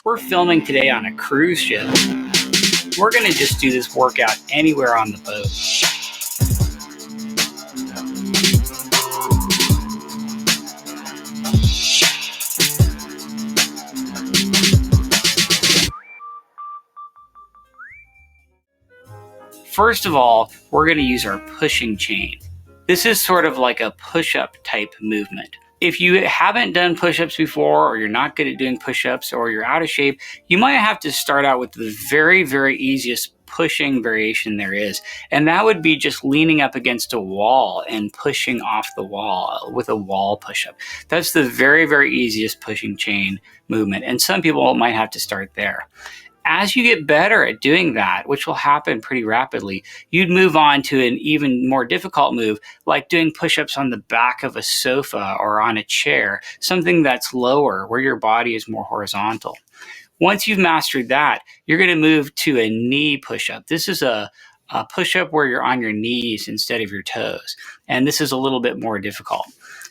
We're filming today on a cruise ship. We're going to just do this workout anywhere on the boat. First of all, we're going to use our pushing chain. This is sort of like a push-up type movement. If you haven't done push-ups before, or you're not good at doing push-ups, or you're out of shape, you might have to start out with the very, very easiest pushing variation there is. And that would be just leaning up against a wall and pushing off the wall with a wall push-up. That's the very, very easiest pushing chain movement. And some people might have to start there. As you get better at doing that, which will happen pretty rapidly, you'd move on to an even more difficult move, like doing push-ups on the back of a sofa or on a chair, something that's lower, where your body is more horizontal. Once you've mastered that, you're going to move to a knee push-up. This is a push-up where you're on your knees instead of your toes, and this is a little bit more difficult.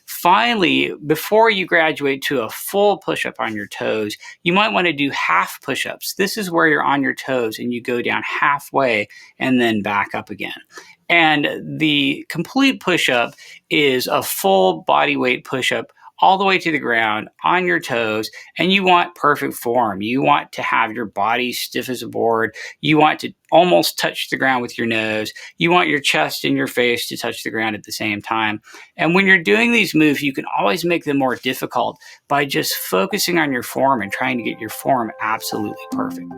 Finally, before you graduate to a full push-up on your toes, you might want to do half push-ups. This is where you're on your toes and you go down halfway and then back up again. And the complete push-up is a full body weight push-up all the way to the ground on your toes, and you want perfect form. You want to have your body stiff as a board. You want to almost touch the ground with your nose. You want your chest and your face to touch the ground at the same time. And when you're doing these moves, you can always make them more difficult by just focusing on your form and trying to get your form absolutely perfect.